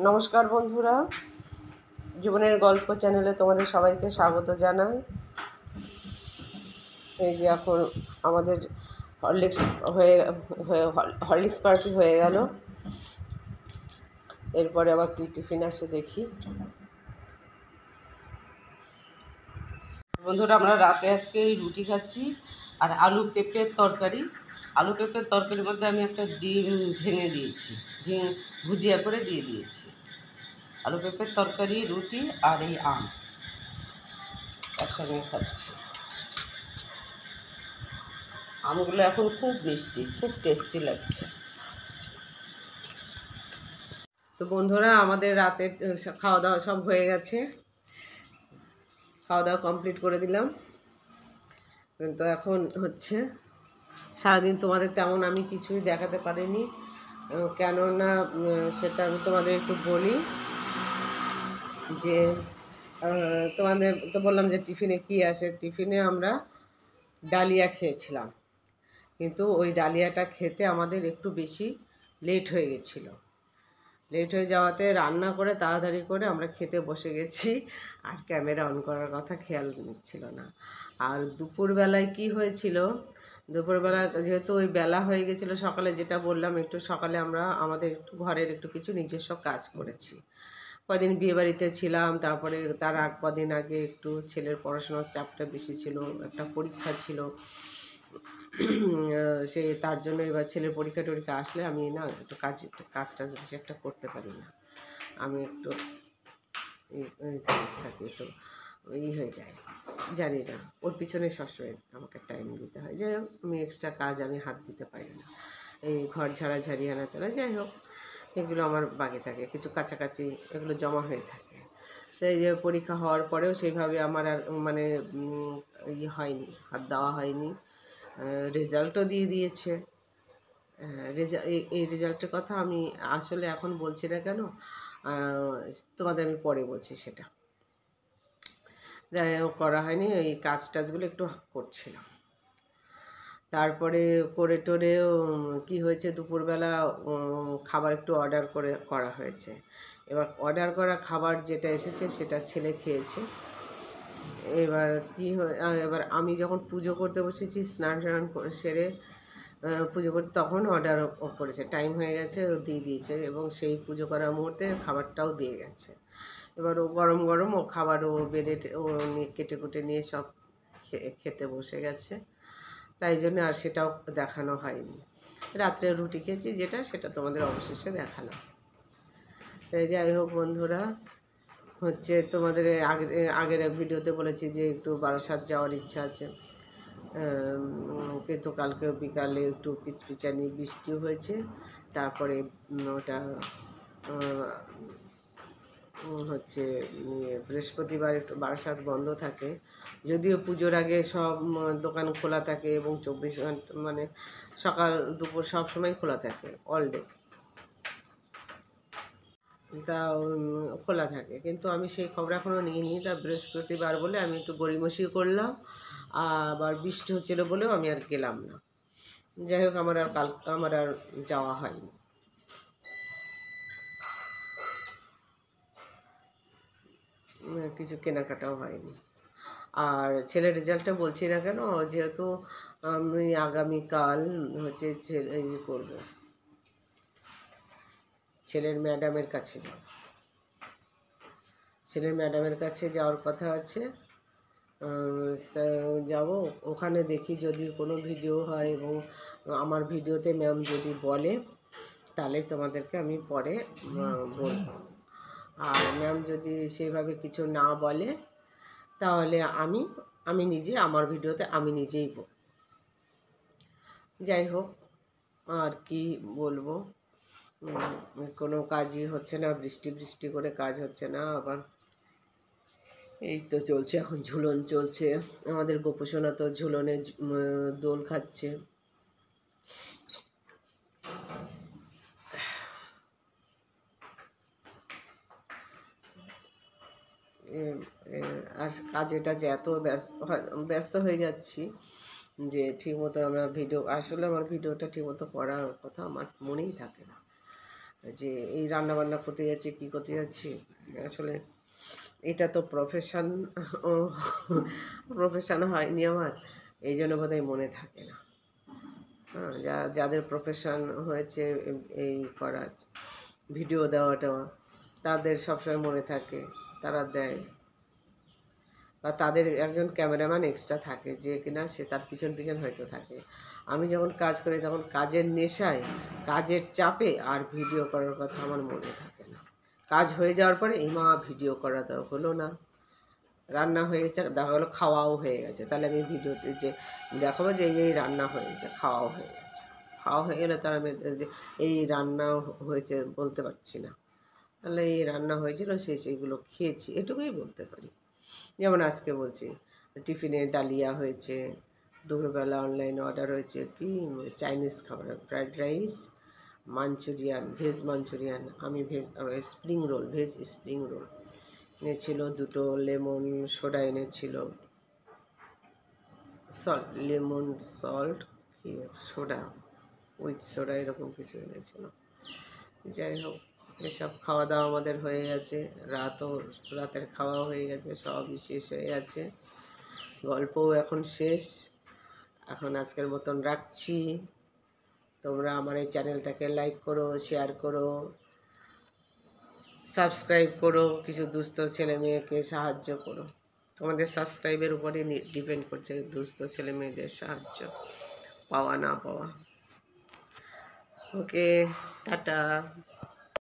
নমস্কার বন্ধুরা, জীবনের গল্প চ্যানেলে তোমাদের সবাইকে স্বাগত জানাই। এই যে এখন আমাদের হরলিক্স পার্টি হয়ে গেল। এরপরে আবার কি টিফিন আসে দেখি। বন্ধুরা, আমরা রাতে আজকে রুটি খাচ্ছি আর আলু পেঁপের তরকারি। আলু পেঁপের তরকারির মধ্যে আমি একটা ডিম ভেঙে দিয়েছি, ভুজিয়া করে দিয়ে দিয়েছি। আলু পেঁপের তরকারি, রুটি আর এই আম একসঙ্গে খাচ্ছি। আমগুলো এখন খুব মিষ্টি, খুব টেস্টি লাগছে। তো বন্ধুরা, আমাদের রাতের খাওয়া দাওয়া সব হয়ে গেছে। খাওয়া দাওয়া কমপ্লিট করে দিলাম। কিন্তু এখন হচ্ছে সারাদিন তোমাদের তেমন আমি কিছুই দেখাতে পারিনি, কেননা সেটা আমি তোমাদের একটু বলি যে তোমাদের তো বললাম যে টিফিনে কি আসে। টিফিনে আমরা ডালিয়া খেয়েছিলাম, কিন্তু ওই ডালিয়াটা খেতে আমাদের একটু বেশি লেট হয়ে গেছিলো। লেট হয়ে যাওয়াতে রান্না করে তাড়াতাড়ি করে আমরা খেতে বসে গেছি, আর ক্যামেরা অন করার কথা খেয়াল নিচ্ছিল না। আর দুপুরবেলায় কি হয়েছিল, দুপুরবেলা যেহেতু ওই বেলা হয়ে গেছিলো, সকালে যেটা বললাম একটু সকালে আমরা আমাদের একটু ঘরের একটু কিছু নিজস্ব কাজ করেছি। কদিন বিয়েবাড়িতে ছিলাম, তারপরে তার কদিন আগে একটু ছেলের পড়াশোনার চাপটা বেশি ছিল, একটা পরীক্ষা ছিল। সে তার জন্য এবার ছেলের পরীক্ষা টরীক্ষা আসলে আমি না একটু কাজ টাজ বেশি একটা করতে পারি না। আমি একটু থাকি, একটু হয়ে যায়, জানি না, ওর পিছনে সবসময় আমাকে টাইম দিতে হয়। যাই হোক, আমি এক্সট্রা কাজ আমি হাত দিতে পারি না। এই ঘর ঝাড়াঝাড়ি আনা তোলা, যাই হোক, এগুলো আমার বাকি থাকে, কিছু কাছাকাছি এগুলো জমা হয়ে থাকে। তো এই যে পরীক্ষা হওয়ার পরেও সেইভাবে আমার আর মানে হয়নি, হাত দেওয়া হয়নি। রেজাল্টও দিয়ে দিয়েছে। এই রেজাল্টের কথা আমি আসলে এখন বলছি না, কেন তোমাদের আমি পরে বলছি সেটা। যাই হোক, করা হয়নি, এই কাজ টাজগুলো একটু করছিলাম। তারপরে করে টোরেও কী হয়েছে, দুপুরবেলা খাবার একটু অর্ডার করা হয়েছে। এবার অর্ডার করা খাবার যেটা এসেছে সেটা ছেলে খেয়েছে। এবার এবার আমি যখন পুজো করতে বসেছি, স্নান টান করে সেরে পুজো করতে, তখন অর্ডার করেছে, টাইম হয়ে গেছে, ও দিয়ে দিয়েছে, এবং সেই পুজো করার মুহূর্তে খাবারটাও দিয়ে গেছে। এবার ও গরম গরম ও খাবার ও বেড়ে ও কেটে কুটে নিয়ে সব খেতে বসে গেছে। তাই জন্য আর সেটাও দেখানো হয়নি। রাত্রে রুটি খেয়েছি যেটা, সেটা তোমাদের অবশেষে দেখালাম। তাই যাই হোক বন্ধুরা, হচ্ছে তোমাদের আগের ভিডিওতে বলেছি যে একটু বারাসাত যাওয়ার ইচ্ছা আছে, কিন্তু কালকে বিকালে একটু পিচপিচানি বৃষ্টি হয়েছে। তারপরে ওটা হচ্ছে বৃহস্পতিবার একটু বারাসাত বন্ধ থাকে, যদিও পুজোর আগে সব দোকান খোলা থাকে এবং 24 ঘন্টা মানে সকাল দুপুর সব সময় খোলা থাকে, অল ডে তা খোলা থাকে। কিন্তু আমি সেই খবর এখনও নিইনি। তা বৃহস্পতিবার বলে আমি একটু গড়িমসি করলাম, আবার বৃষ্টি হচ্ছিলো বলেও আমি আর গেলাম না। যাই হোক, আমার আর যাওয়া হয়নি। কিছু কেনাকাটাও হয়নি। আর ছেলের রেজাল্টটা বলছি না কেন, যেহেতু আমি আগামীকাল হচ্ছে করবো, ছেলের ম্যাডামের কাছে যাব। ছেলের ম্যাডামের কাছে যাওয়ার কথা আছে, তা যাব। ওখানে দেখি যদি কোনো ভিডিও হয় এবং আমার ভিডিওতে ম্যাম যদি বলে, তাহলে তোমাদেরকে আমি পরে বলবো। আর ম্যাম যদি সেইভাবে কিছু না বলে, তাহলে আমি নিজে আমার ভিডিওতে আমি নিজেই বলব। যাই হোক, আর কি বলবো, কোনো কাজই হচ্ছে না, বৃষ্টি বৃষ্টি করে কাজ হচ্ছে না। আবার এই তো চলছে, এখন ঝুলন চলছে, আমাদের গোপুসোনা তো ঝুলনে দোল খাচ্ছে। আর কাজে টাজে এত ব্যস্ত হয়ে যাচ্ছি যে ঠিকমতো আমার ভিডিওটা ঠিকমতো করার কথা আমার মনেই থাকে না। যে এই রান্না বান্না করতে যাচ্ছি, কী করতে যাচ্ছি, আসলে এটা তো প্রফেশন হয়নি আমার, এই জন্য বোধহয় মনে থাকে না। হ্যাঁ, যাদের প্রফেশন হয়েছে এই করা, ভিডিও দেওয়া টেওয়া, তাদের সবসময় মনে থাকে, তারা দেয়, বা তাদের একজন ক্যামেরাম্যান এক্সট্রা থাকে যে কিনা সে তার পিছন পিছন হয়তো থাকে। আমি যখন কাজ করি তখন কাজের নেশায়, কাজের চাপে আর ভিডিও করার কথা আমার মনে থাকে না। কাজ হয়ে যাওয়ার পরে মা ভিডিও করা তো হলো না, রান্না হয়ে গেছে, দেখা গেলো খাওয়াও হয়ে গেছে, তাহলে আমি ভিডিওতে যে দেখাবো যে এই রান্না হয়ে গেছে, খাওয়াও হয়ে গেছে। খাওয়া হয়ে গেলে তার আমি যে এই রান্নাও হয়েছে বলতে পারছি না, তাহলে এই রান্না হয়েছিল সেইগুলো খেয়েছি এটুকুই বলতে পারি। যেমন আজকে বলছি টিফিনে ডালিয়া হয়েছে, দুপুরবেলা অনলাইনে অর্ডার হয়েছে কি চাইনিজ খাবার, fried rice, Manchurian, veg Manchurian, আমি spring roll, veg spring roll এনেছিল, দুটো লেমন সোডা এনেছিল, লেমন সল্ট কি সোডা, উইথ সোডা এরকম কিছু এনেছিল। যাই হোক, এসব খাওয়া দাওয়া আমাদের হয়ে গেছে, রাতের খাওয়া হয়ে গেছে, সবই শেষ হয়ে গেছে, গল্পও এখন শেষ। এখন আজকের মতন রাখছি। তোমরা আমার এই চ্যানেলটাকে লাইক করো, শেয়ার করো, সাবস্ক্রাইব করো, কিছু দুস্থ ছেলে মেয়েকে সাহায্য করো। তোমাদের সাবস্ক্রাইবের উপরে ডিপেন্ড করছে দুস্থ ছেলে মেয়েদের সাহায্য পাওয়া না পাওয়া। ওকে, টাটা।